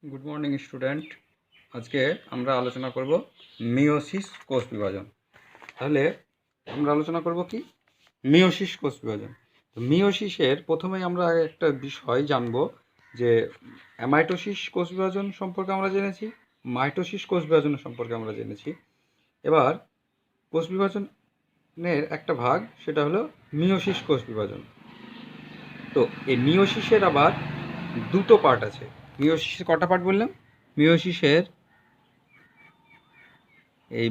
Good morning student. आज के আমরা আলোচনা করব মিওসিস কোষ বিভাজন। তাহলে আমরা আলোচনা করব কি মিওসিস কোষ বিভাজন। তো মিওসিসের প্রথমেই আমরা একটা বিষয় জানব যে অ্যামাইটোসিস কোষ বিভাজন সম্পর্কে আমরা জেনেছি, মাইটোসিস কোষ বিভাজন সম্পর্কে আমরা জেনেছি। এবার কোষ বিভাজনের একটা ভাগ, সেটা হলো মিওসিস কোষ বিভাজন। তো এই মিওসিসের আবার দুটো পার্ট আছে। মিওসিসের কটা পার্ট বললাম? মিওসিসের এই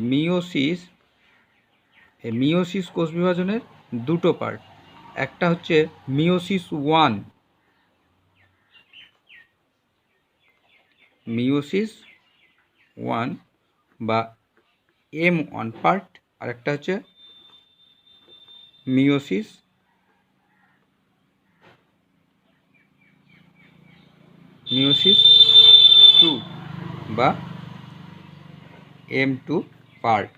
মিওসিস কোষ বিভাজনের দুটো পার্ট। একটা হচ্ছে মিওসিস ওয়ান বা M1 পার্ট, আর একটা হচ্ছে মিওসিস টু বা M2 পার্ট।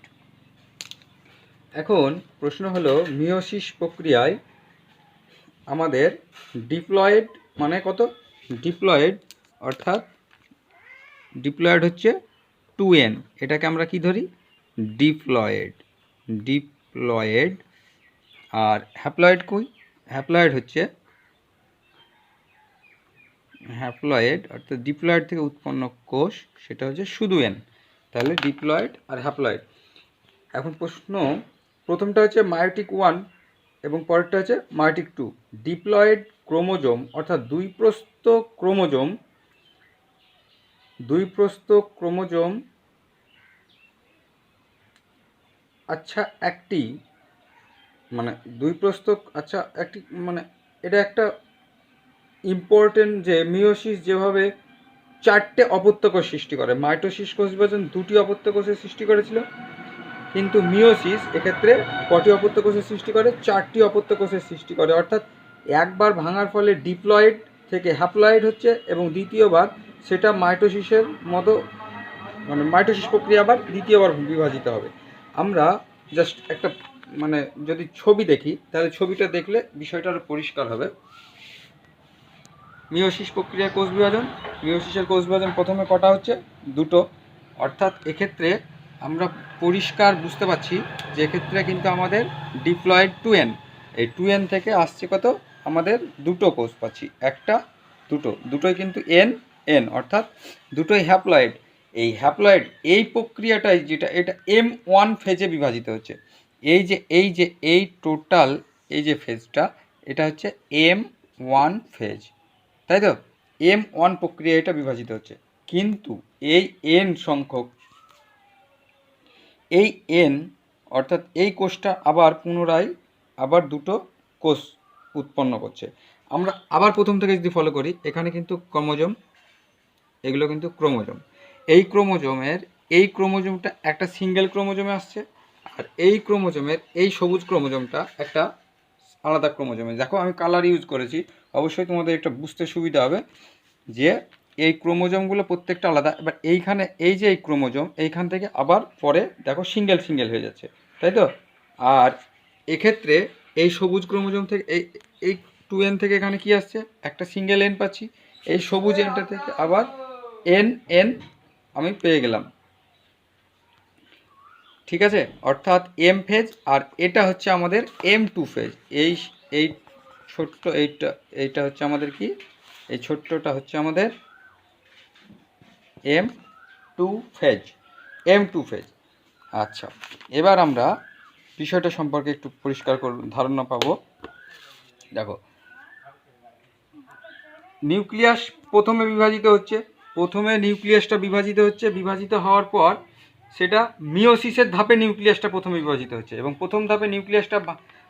এখন প্রশ্ন হলো মিওসিস প্রক্রিয়ায় আমাদের ডিপ্লয়েড মানে কত? ডিপ্লয়েড অর্থাৎ ডিপ্লয়েড হচ্ছে 2n, এটাকে আমরা কি ধরি? ডিপ্লয়েড। আর হ্যাপ্লয়েড কই? হ্যাপ্লয়েড অর্থাৎ ডিপ্লয়েড থেকে উৎপন্ন কোষ, সেটা হচ্ছে শুধু n। তাহলে ডিপ্লয়েড আর হ্যাপ্লয়েড। এখন প্রশ্ন, প্রথমটা হচ্ছে মায়োটিক 1 এবং পরেরটা হচ্ছে মায়োটিক 2। ডিপ্লয়েড ক্রোমোজোম অর্থাৎ দুই প্রস্থ ক্রোমোজোম আচ্ছা একটি এটা একটা ইম্পর্টেন্ট যে মিওসিস যেভাবে 4টে অপত্য কোষ সৃষ্টি করে। মাইটোসিস কোষ বিভাজন 2টি অপত্য কোষের সৃষ্টি করেছিল, কিন্তু মিওসিস এক্ষেত্রে কটি অপত্য কোষের সৃষ্টি করে? 4টি অপত্য কোষের সৃষ্টি করে। অর্থাৎ একবার ভাঙার ফলে ডিপ্লয়েড থেকে হ্যাপ্লয়েড হচ্ছে এবং দ্বিতীয়বার সেটা মাইটোসিসের মতো মাইটোসিস প্রক্রিয়া আবার দ্বিতীয়বার বিভাজিত হবে। আমরা জাস্ট একটা যদি ছবি দেখি, তাহলে ছবিটা দেখলে বিষয়টা আরও পরিষ্কার হবে। মিওসিস প্রক্রিয়ার কোষ বিভাজন, মিওসিসের কোষ বিভাজন প্রথমে কটা হচ্ছে? দুটো। অর্থাৎ এক্ষেত্রে আমরা পরিষ্কার বুঝতে পারছি যে এক্ষেত্রে কিন্তু আমাদের ডিপ্লয়েড 2n, এই 2n থেকে আসছে কত? আমাদের দুটো কোষ পাচ্ছি, একটা দুটোই কিন্তু n অর্থাৎ দুটোই হ্যাপ্লয়েড। এই হ্যাপ্লয়েড এই প্রক্রিয়াটাই যেটা, এটা M1 ফেজে বিভাজিত হচ্ছে। এই টোটাল এই যে ফেজটা, এটা হচ্ছে M1 ফেজ, তাই তো? M1 প্রক্রিয়া এটা বিভাজিত হচ্ছে। কিন্তু এই n সংখ্যক, এই n অর্থাৎ এই কোষটা আবার পুনরায় আবার দুটো কোষ উৎপন্ন করছে। আমরা আবার প্রথম থেকে যদি ফলো করি, এখানে কিন্তু ক্রোমোজোম, এগুলো কিন্তু ক্রোমোজোম। এই ক্রোমোজোমটা একটা সিঙ্গেল ক্রোমোজোমে আসছে, আর এই ক্রোমোজোমের এই সবুজ ক্রোমোজোমটা একটা আলাদা ক্রোমোজোমে। দেখো আমি কালার ইউজ করেছি, অবশ্যই তোমাদের একটা বুঝতে সুবিধা হবে যে এই ক্রোমোজোমগুলো প্রত্যেকটা আলাদা। এবার এইখানে এই যে এই ক্রোমোজোম, এইখান থেকে আবার পরে দেখো সিঙ্গেল হয়ে যাচ্ছে, তাই তো? আর এক্ষেত্রে এই সবুজ ক্রোমোজোম থেকে এই 2n থেকে এখানে কি আসছে? একটা সিঙ্গেল n পাচ্ছি। এই সবুজ nটা থেকে আবার n আমি পেয়ে গেলাম, ঠিক আছে? অর্থাৎ M ফেজ, আর এটা হচ্ছে আমাদের M2 ফেজ। এই ছোট্ট এইটা হচ্ছে আমাদের কি? এই ছোট্টটা হচ্ছে আমাদের M2 ফেজ। আচ্ছা, এবার আমরা বিষয়টা সম্পর্কে একটু পরিষ্কার ধারণা পাবো। দেখো, নিউক্লিয়াস প্রথমে নিউক্লিয়াসটা বিভাজিত হওয়ার পর সেটা মিওসিসের ধাপে নিউক্লিয়াসটা প্রথমে বিভাজিত হচ্ছে, এবং প্রথম ধাপে নিউক্লিয়াসটা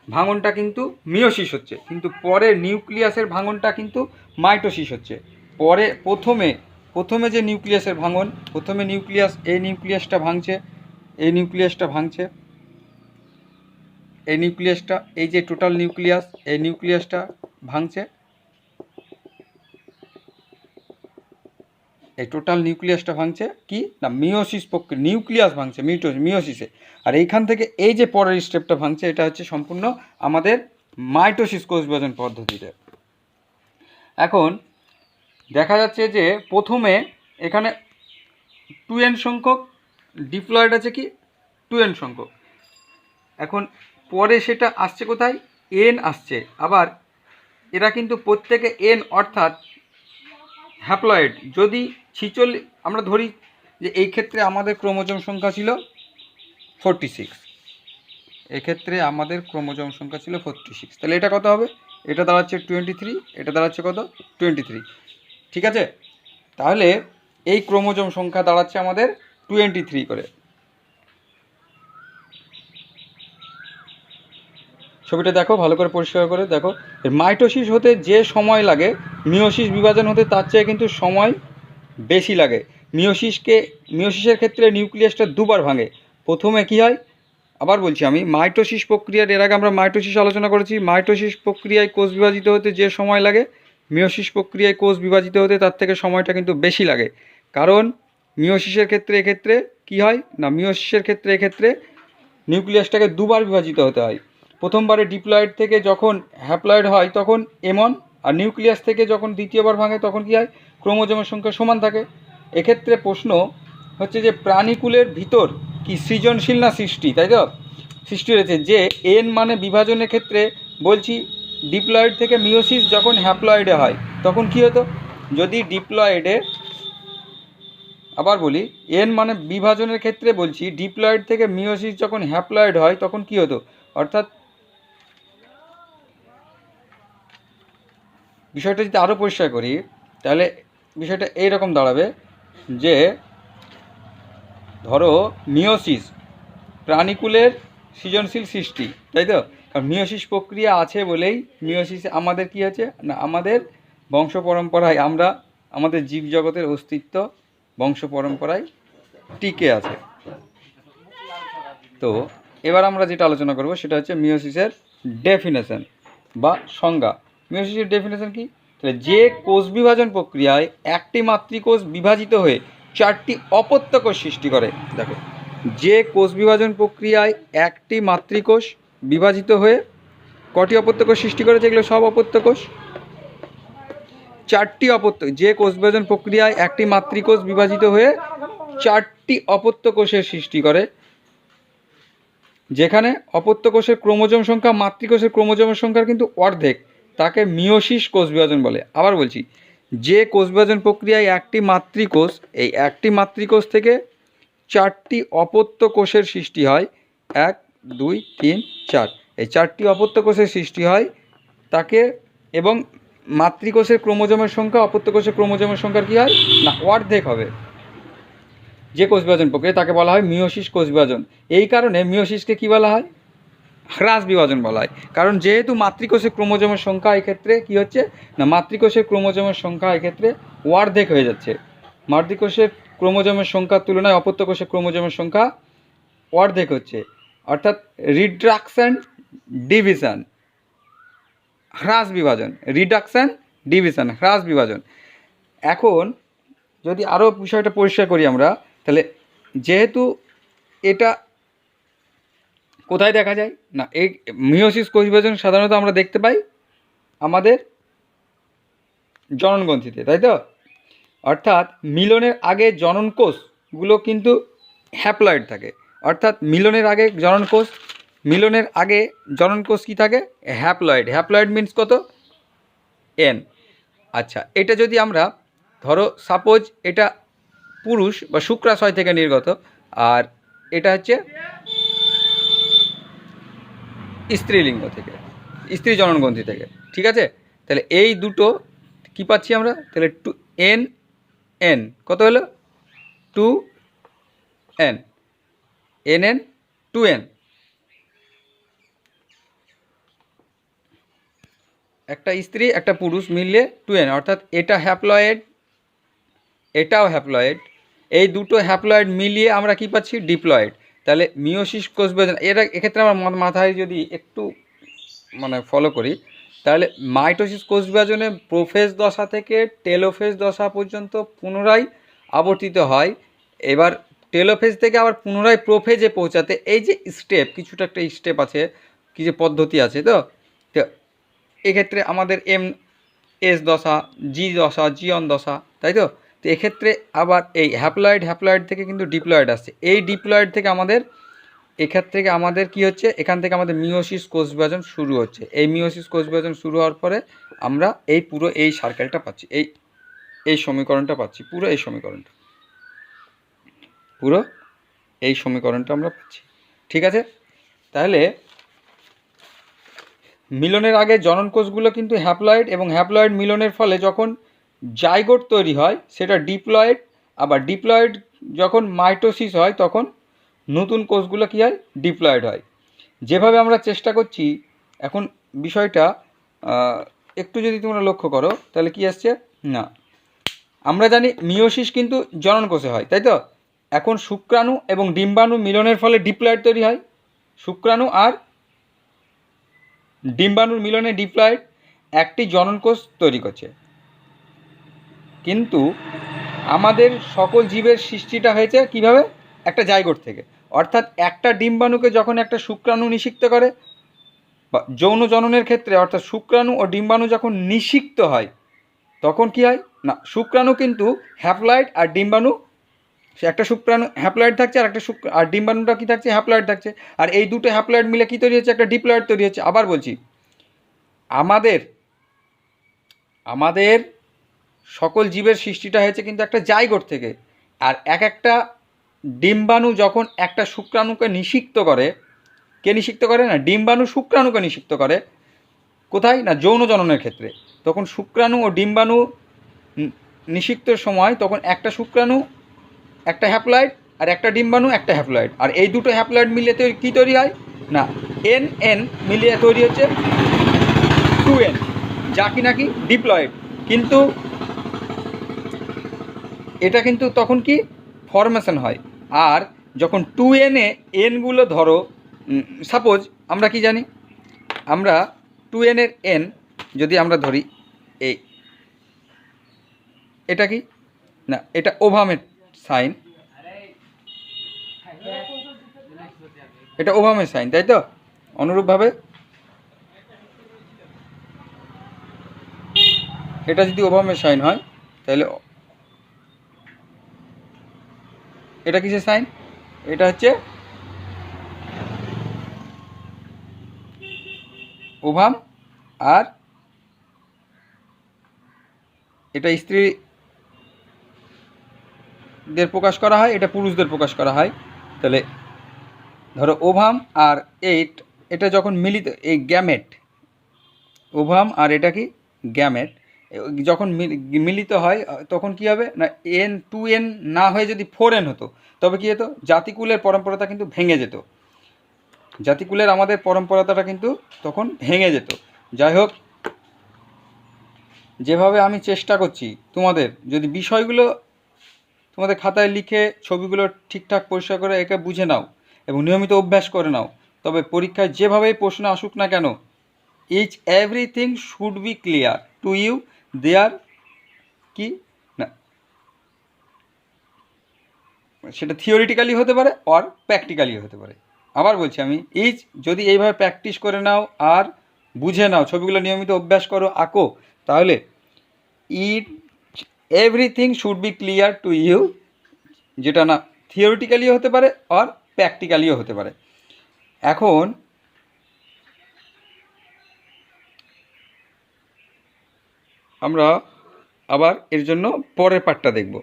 ভাঙনটা কিন্তু মিওসিস হচ্ছে, কিন্তু পরে নিউক্লিয়াসের ভাঙনটা কিন্তু মাইটোসিস হচ্ছে। পরে প্রথমে যে নিউক্লিয়াসের ভাঙন, প্রথমে এই নিউক্লিয়াসটা ভাঙছে, এই যে টোটাল নিউক্লিয়াস, এই নিউক্লিয়াসটা ভাঙছে, এই টোটাল নিউক্লিয়াসটা ভাঙছে কি না? মিওসিস প্রক্রিয়া, নিউক্লিয়াস ভাঙছে মিওসিসে। আর এইখান থেকে এই যে পরের স্টেপটা ভাঙছে, এটা হচ্ছে সম্পূর্ণ আমাদের মাইটোসিস কোষ বিভাজন পদ্ধতিতে। এখন দেখা যাচ্ছে যে প্রথমে এখানে 2n সংখ্যক ডিপ্লয়েড আছে কি 2n সংখ্যক। এখন পরে সেটা আসছে কোথায়, n আসছে। আবার এরা কিন্তু প্রত্যেকে n অর্থাৎ হ্যাপ্লয়েড। যদি 46 আমরা ধরি যে এই ক্ষেত্রে আমাদের ক্রোমোজোম সংখ্যা ছিল 46, এক্ষেত্রে আমাদের ক্রোমোজোম সংখ্যা ছিল 46, তাহলে এটা কত হবে, এটা দাঁড়াচ্ছে 23, এটা দাঁড়াচ্ছে কত 23, ঠিক আছে। তাহলে এই ক্রোমোজোম সংখ্যা দাঁড়াচ্ছে আমাদের 23 করে। ছবিটা দেখো ভালো করে পরিষ্কার করে দেখো, মাইটোসিস হতে যে সময় লাগে মিওসিস বিভাজন হতে তার চেয়ে কিন্তু সময় বেশি লাগে। মিওসিসের ক্ষেত্রে নিউক্লিয়াসটা দুবার ভাঙে। প্রথমে কি হয়, আবার বলছি আমি, মাইটোসিস প্রক্রিয়ার, এর আগে আমরা মাইটোসিস আলোচনা করেছি। মাইটোসিস প্রক্রিয়ায় কোষ বিভাজিত হতে যে সময় লাগে মিওসিস প্রক্রিয়ায় কোষ বিভাজিত হতে তার থেকে সময়টা কিন্তু বেশি লাগে। কারণ মিওসিসের ক্ষেত্রে এক্ষেত্রে কি হয় না, মিওসিসের ক্ষেত্রে এক্ষেত্রে নিউক্লিয়াসটাকে দুবার বিভাজিত হতে হয়। প্রথমবারে ডিপ্লয়েড থেকে যখন হ্যাপ্লয়েড হয় তখন M1, আর নিউক্লিয়াস থেকে যখন দ্বিতীয়বার ভাঙে তখন কি হয়, ক্রোমোজোমের সংখ্যা সমান থাকে। এক্ষেত্রে প্রশ্ন হচ্ছে যে প্রাণীকুলের ভিতর কি সৃজনশীল না সৃষ্টি, তাই তো সৃষ্টি হয়েছে। যে n মানে বিভাজনের ক্ষেত্রে বলছি ডিপ্লয়েড থেকে মিওসিস যখন হ্যাপ্লয়েডে হয় তখন কি হতো, যদি ডিপ্লয়েডে, আবার বলি n মানে বিভাজনের ক্ষেত্রে বলছি ডিপ্লয়েড থেকে মিওসিস যখন হ্যাপ্লয়েড হয় তখন কি হতো, অর্থাৎ বিষয়টা যদি আরও পরিষ্কার করি তাহলে বিষয়টা এইরকম দাঁড়াবে যে ধরো মিওসিস প্রাণীকুলের সৃজনশীল সৃষ্টি, তাই তো। কারণ মিওসিস প্রক্রিয়া আছে বলেই মিওসিসে আমাদের কি আছে না, আমাদের বংশ পরম্পরায় আমরা আমাদের জীবজগতের অস্তিত্ব বংশ পরম্পরায় টিকে আছে। তো এবার আমরা যেটা আলোচনা করব সেটা হচ্ছে মিওসিসের ডেফিনেশন বা সংজ্ঞা। মিওসিসের ডেফিনেশন কি, তাহলে যে কোষ বিভাজন প্রক্রিয়ায় একটি মাতৃকোষ বিভাজিত হয়ে 4টি অপত্য কোষ সৃষ্টি করে। দেখো, যে কোষ বিভাজন প্রক্রিয়ায় একটি মাতৃকোষ বিভাজিত হয়ে কটি অপত্য কোষ সৃষ্টি করে, যেগুলো সব অপত্য কোষ। 4টি অপত্য, যে কোষ বিভাজন প্রক্রিয়ায় একটি মাতৃকোষ বিভাজিত হয়ে 4টি অপত্য কোষের সৃষ্টি করে, যেখানে অপত্য কোষের ক্রোমোজোম সংখ্যা মাতৃকোষের ক্রোমোজোমের সংখ্যার কিন্তু অর্ধেক, তাকে মিওসিস কোষ বিভাজন বলে। আবার বলছি, যে কোষ বিভাজন প্রক্রিয়ায় একটি মাতৃকোষ, এই একটি মাতৃকোষ থেকে 4টি অপত্য কোষের সৃষ্টি হয়, 1 2 3 4, এই 4টি অপত্য কোষের সৃষ্টি হয় তাকে, এবং মাতৃকোষের ক্রোমোজোমের সংখ্যা অপত্য কোষের ক্রোমোজোমের সংখ্যার কী হয় না অর্ধেক হবে, যে কোষ বিভাজন প্রক্রিয়া তাকে বলা হয় মিওসিস কোষ বিভাজন। এই কারণে মিওসিসকে কী বলা হয়, হ্রাস বিভাজন বলা হয়। কারণ যেহেতু মাতৃকোষের ক্রোমোজোমের সংখ্যা এক্ষেত্রে কী হচ্ছে না, মাতৃকোষের ক্রোমোজোমের সংখ্যা এক্ষেত্রে অর্ধেক হয়ে যাচ্ছে। মাতৃকোষের ক্রোমোজোমের সংখ্যার তুলনায় অপত্য কোষের ক্রোমোজোমের সংখ্যা অর্ধেক হচ্ছে, অর্থাৎ রিডাকশন ডিভিশন, হ্রাস বিভাজন, রিডাকশন ডিভিশন, হ্রাস বিভাজন। এখন যদি আরও বিষয়টা পরিষ্কার করি আমরা, তাহলে যেহেতু এটা কোথায় দেখা যায় না, এই মিওসিস কোষ বিভাজন সাধারণত আমরা দেখতে পাই আমাদের জননগ্রন্থিতে, তাই তো। অর্থাৎ মিলনের আগে জনন কোষগুলো কিন্তু হ্যাপ্লয়েড থাকে, অর্থাৎ মিলনের আগে জনন কোষ, মিলনের আগে জনন কোষ কী থাকে, হ্যাপ্লয়েড। হ্যাপ্লয়েড মিন্স কত, n। আচ্ছা, এটা যদি আমরা ধরো সাপোজ এটা পুরুষ বা শুক্রাশয় থেকে নির্গত, আর এটা হচ্ছে স্ত্রীলিঙ্গ থেকে, স্ত্রী জননগ্রন্থি থেকে, ঠিক আছে। তাহলে এই দুটো কি পাচ্ছি আমরা, তাহলে n কত হলো 2n, n 2n, একটা স্ত্রী একটা পুরুষ মিললে 2n, অর্থাৎ এটা হ্যাপ্লয়েড এটাও হ্যাপ্লয়েড, এই দুটো হ্যাপ্লয়েড মিলিয়ে আমরা কি পাচ্ছি, ডিপ্লয়েড। তাহলে মিওসিস কোষ বিভাজন, এক্ষেত্রে আমার মাথায় যদি একটু মানে ফলো করি, তাহলে মাইটোসিস কোষ বিভাজনে প্রোফেজ দশা থেকে টেলোফেজ দশা পর্যন্ত পুনরায় আবর্তিত হয়। এবার টেলোফেজ থেকে আবার পুনরায় প্রোফেজে পৌঁছাতে এই যে স্টেপ, কিছুটা একটা স্টেপ আছে, কি যে পদ্ধতি আছে, তো এক্ষেত্রে আমাদের MS দশা, G দশা, জিয়ন দশা, তাই তো। তো এক্ষেত্রে আবার এই হ্যাপ্লয়েড থেকে কিন্তু ডিপ্লয়েড আসছে। এই ডিপ্লয়েড থেকে আমাদের এক্ষেত্রে থেকে আমাদের কি হচ্ছে, এখান থেকে আমাদের মিওসিস কোষ বিভাজন শুরু হচ্ছে। এই মিওসিস কোষ বিভাজন শুরু হওয়ার পরে আমরা এই পুরো এই সার্কেলটা পাচ্ছি, এই সমীকরণটা পাচ্ছি, পুরো এই সমীকরণটা আমরা পাচ্ছি। ঠিক আছে, তাহলে মিলনের আগে জনন কোষগুলো কিন্তু হ্যাপ্লয়েড, এবং হ্যাপ্লয়েড মিলনের ফলে যখন জাইগোট তৈরি হয় সেটা ডিপ্লয়েড, আবার ডিপ্লয়েড যখন মাইটোসিস হয় তখন নতুন কোষগুলো কী হয়, ডিপ্লয়েড হয়। যেভাবে আমরা চেষ্টা করছি এখন বিষয়টা একটু যদি তোমরা লক্ষ্য করো তাহলে কি আসছে না, আমরা জানি মিওসিস কিন্তু জনন কোষে হয়, তাই তো। এখন শুক্রাণু এবং ডিম্বাণু মিলনের ফলে ডিপ্লয়েড তৈরি হয়। শুক্রাণু আর ডিম্বাণুর মিলনে ডিপ্লয়েড একটি জনন কোষ তৈরি করছে। কিন্তু আমাদের সকল জীবের সৃষ্টিটা হয়েছে কিভাবে, একটা জাইগোট থেকে। অর্থাৎ একটা ডিম্বাণুকে যখন একটা শুক্রাণু নিষিক্ত করে, বা যৌন জননের ক্ষেত্রে অর্থাৎ শুক্রাণু ও ডিম্বাণু যখন নিষিক্ত হয় তখন কি হয় না, শুক্রাণু কিন্তু হ্যাপ্লয়েড আর ডিম্বাণু, একটা শুক্রাণু হ্যাপ্লয়েড থাকছে আর একটা আর ডিম্বাণুটা কি থাকছে, হ্যাপ্লয়েড থাকছে। আর এই দুটো হ্যাপ্লয়েড মিলে কি তৈরি হচ্ছে, একটা ডিপ্লয়েড তৈরি হচ্ছে। আবার বলছি, আমাদের সকল জীবের সৃষ্টিটা হয়েছে কিন্তু একটা জাইগোট থেকে। আর একটা ডিম্বাণু যখন একটা শুক্রাণুকে নিষিক্ত করে, কে নিষিক্ত করে না, ডিম্বাণু শুক্রাণুকে নিষিক্ত করে, কোথায় না, যৌন জননের ক্ষেত্রে। তখন শুক্রাণু ও ডিম্বাণু নিষিক্তর সময় তখন একটা শুক্রাণু একটা হ্যাপ্লয়েড আর একটা ডিম্বাণু একটা হ্যাপ্লয়েড, আর এই দুটো হ্যাপ্লয়েড মিলিয়ে কী তৈরি হয় না, এন মিলিয়ে তৈরি হচ্ছে 2N, যা কি নাকি ডিপ্লয়েড। কিন্তু এটা কিন্তু তখন কি ফরমেশন হয়। আর যখন 2N এনগুলো ধরো, সাপোজ আমরা কি জানি, আমরা 2N এন যদি আমরা ধরি, এটা কি না, এটা ওভামের সাইন, এটা ওভামের সাইন, তাই তো। অনুরূপভাবে এটা যদি ওভামের সাইন হয় তাহলে এটা কিসের সাইন, এটা হচ্ছে ওভাম, আর এটা স্ত্রীদের প্রকাশ করা হয়, এটা পুরুষদের প্রকাশ করা হয়। তাহলে ধরো ওভাম আর এটা যখন মিলিত, এই গ্যামেট, ওভাম আর এটা কি গ্যামেট, যখন মিলিত হয় তখন কি হবে না, 2N না হয়ে যদি 4N হতো তবে কী হতো, জাতিকুলের পরম্পরাটা কিন্তু ভেঙে যেত, জাতিকুলের আমাদের পরম্পরাটা কিন্তু তখন ভেঙে যেত। যাই হোক, যেভাবে আমি চেষ্টা করছি তোমাদের, যদি বিষয়গুলো তোমাদের খাতায় লিখে ছবিগুলো ঠিকঠাক পরিষ্কার করে একে বুঝে নাও এবং নিয়মিত অভ্যাস করে নাও, তবে পরীক্ষায় যেভাবেই প্রশ্ন আসুক না কেন, everything should be clear to you there, কি না, সেটা থিওরিটিক্যালি হতে পারে আর প্র্যাকটিক্যালি হতে পারে। আবার বলছি আমি, যদি এইভাবে প্র্যাকটিস করে নাও আর বুঝে নাও, ছবিগুলো নিয়মিত অভ্যাস করো, আঁকো, তাহলে everything should be clear to you, যেটা না থিওরিটিক্যালিও হতে পারে আর প্র্যাকটিক্যালিও হতে পারে। এখন আমরা আবার এর জন্য পরের পার্টটা দেখব।